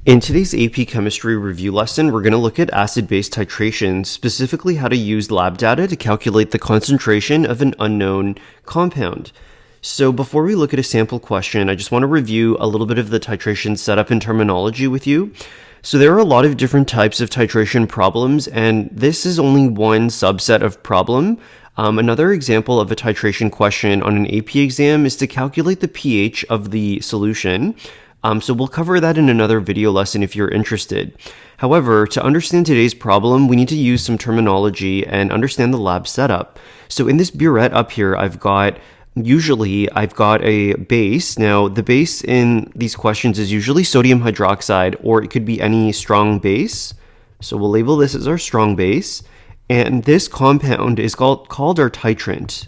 In today's AP Chemistry review lesson, we're going to look at acid-base titration, specifically how to use lab data to calculate the concentration of an unknown compound. So before we look at a sample question, I just want to review a little bit of the titration setup and terminology with you. So there are a lot of different types of titration problems, and this is only one subset of problem. Another example of a titration question on an AP exam is to calculate the pH of the solution. So we'll cover that in another video lesson if you're interested. However, to understand today's problem, we need to use some terminology and understand the lab setup. So in this burette up here, I've got a base. Now, the base in these questions is usually sodium hydroxide, or it could be any strong base. So we'll label this as our strong base. And this compound is called our titrant.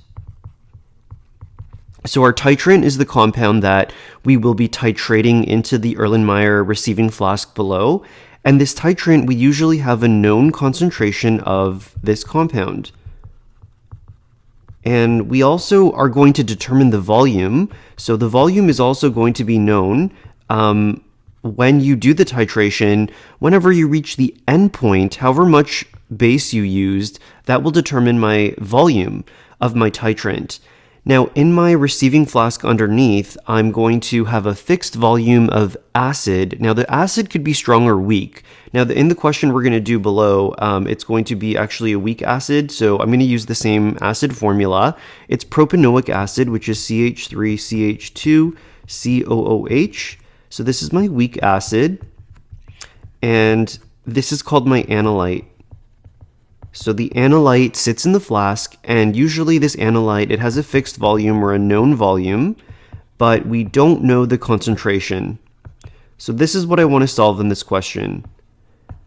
So our titrant is the compound that we will be titrating into the Erlenmeyer receiving flask below. And this titrant, we usually have a known concentration of this compound. And we also are going to determine the volume. So the volume is also going to be known when you do the titration. Whenever you reach the end point, however much base you used, that will determine my volume of my titrant. Now, in my receiving flask underneath, I'm going to have a fixed volume of acid. Now, the acid could be strong or weak. Now, in the question we're going to do below, it's going to be actually a weak acid, so I'm going to use the same acid formula. It's propanoic acid, which is CH3CH2COOH. So this is my weak acid, and this is called my analyte. So the analyte sits in the flask, and usually this analyte, it has a fixed volume or a known volume, but we don't know the concentration. So this is what I want to solve in this question.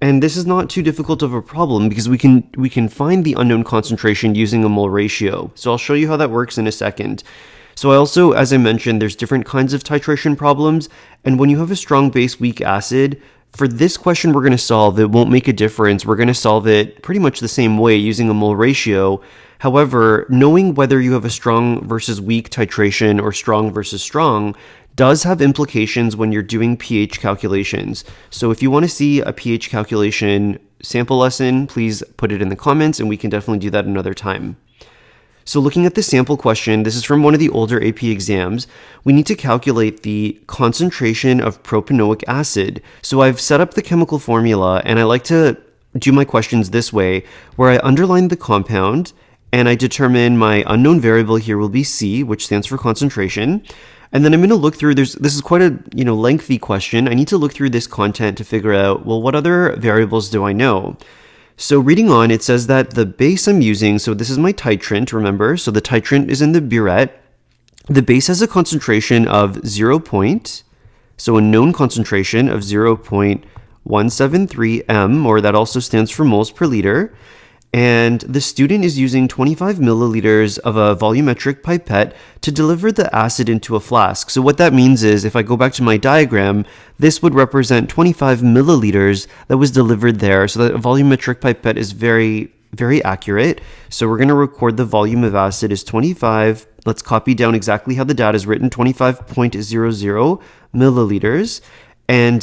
And this is not too difficult of a problem because we can find the unknown concentration using a mole ratio. So I'll show you how that works in a second. So I also, as I mentioned, there's different kinds of titration problems, and when you have a strong base weak acid, for this question we're going to solve, it won't make a difference. We're going to solve it pretty much the same way using a mole ratio. However, knowing whether you have a strong versus weak titration or strong versus strong does have implications when you're doing pH calculations. So if you want to see a pH calculation sample lesson, please put it in the comments and we can definitely do that another time. So looking at the sample question, this is from one of the older AP exams. We need to calculate the concentration of propanoic acid. So I've set up the chemical formula, and I like to do my questions this way, where I underline the compound, and I determine my unknown variable here will be C, which stands for concentration. And then I'm going to look through, this is quite a lengthy question. I need to look through this content to figure out, well, what other variables do I know? So reading on, it says that the base I'm using, so this is my titrant, remember? So the titrant is in the burette. The base has a concentration of 0. So a known concentration of 0.173 m, or that also stands for moles per liter. And the student is using 25 milliliters of a volumetric pipette to deliver the acid into a flask. So what that means is, if I go back to my diagram, this would represent 25 milliliters that was delivered there. So that a volumetric pipette is very, very accurate. So we're going to record the volume of acid is 25. Let's copy down exactly how the data is written, 25.00 milliliters. And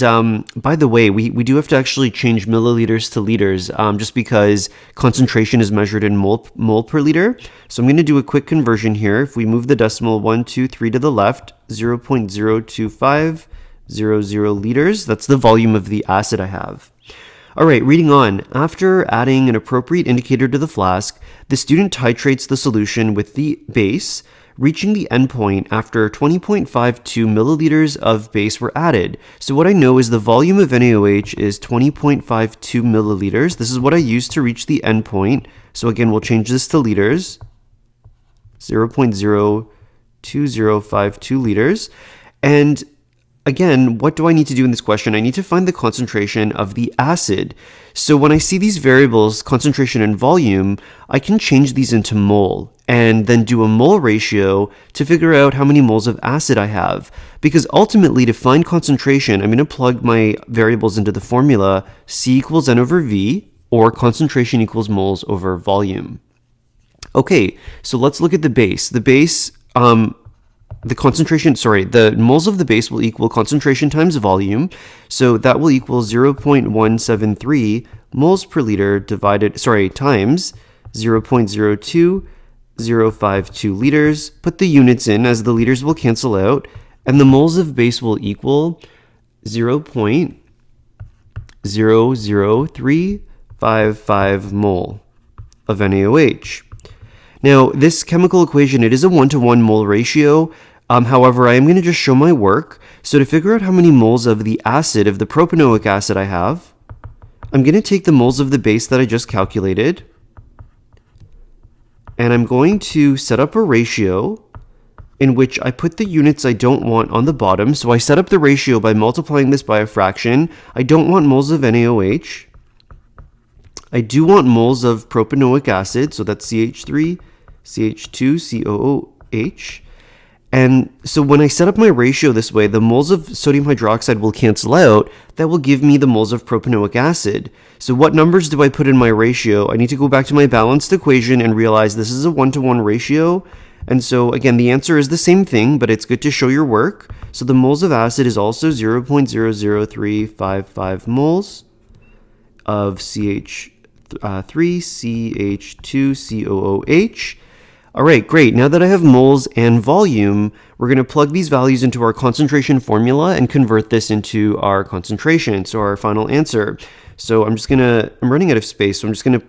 by the way, we do have to actually change milliliters to liters just because concentration is measured in mole per liter. So I'm going to do a quick conversion here. If we move the decimal 1, 2, 3 to the left, 0.02500 liters. That's the volume of the acid I have. All right, reading on. After adding an appropriate indicator to the flask, the student titrates the solution with the base, reaching the endpoint after 20.52 milliliters of base were added. So what I know is the volume of NaOH is 20.52 milliliters. This is what I used to reach the endpoint. So again, we'll change this to liters, 0.02052 liters. And again, what do I need to do in this question? I need to find the concentration of the acid. So when I see these variables, concentration and volume, I can change these into mole and then do a mole ratio to figure out how many moles of acid I have. Because ultimately, to find concentration, I'm going to plug my variables into the formula C equals N over V, or concentration equals moles over volume. Okay, so let's look at the base. The base the moles of the base will equal concentration times volume. So that will equal 0.173 moles per liter times 0.02052 liters. Put the units in as the liters will cancel out, and the moles of base will equal 0.00355 mole of NaOH. Now, this chemical equation, it is a 1-to-1 mole ratio. However, I am going to just show my work. So to figure out how many moles of the acid, of the propanoic acid I have, I'm going to take the moles of the base that I just calculated, and I'm going to set up a ratio in which I put the units I don't want on the bottom. So I set up the ratio by multiplying this by a fraction. I don't want moles of NaOH. I do want moles of propanoic acid, so that's CH3, CH2, COOH. And so when I set up my ratio this way, the moles of sodium hydroxide will cancel out. That will give me the moles of propanoic acid. So what numbers do I put in my ratio? I need to go back to my balanced equation and realize this is a 1-to-1 ratio. And so again, the answer is the same thing, but it's good to show your work. So the moles of acid is also 0.00355 moles of CH3, CH2, COOH. All right, great. Now that I have moles and volume, we're going to plug these values into our concentration formula and convert this into our concentration, so our final answer. So I'm running out of space, so I'm just going to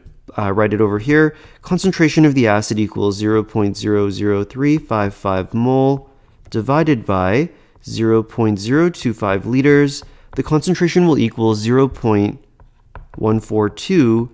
write it over here. Concentration of the acid equals 0.00355 mole divided by 0.025 liters. The concentration will equal 0.142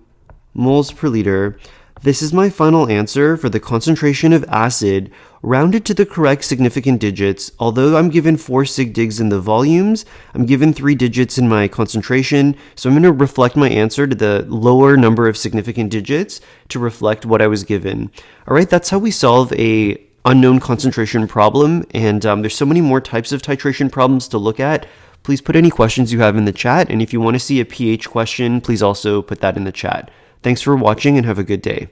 moles per liter. This is my final answer for the concentration of acid, rounded to the correct significant digits. Although I'm given 4 sig digs in the volumes, I'm given 3 digits in my concentration, so I'm going to reflect my answer to the lower number of significant digits to reflect what I was given. All right, that's how we solve a unknown concentration problem, and there's so many more types of titration problems to look at. Please put any questions you have in the chat, and if you want to see a pH question, please also put that in the chat. Thanks for watching and have a good day.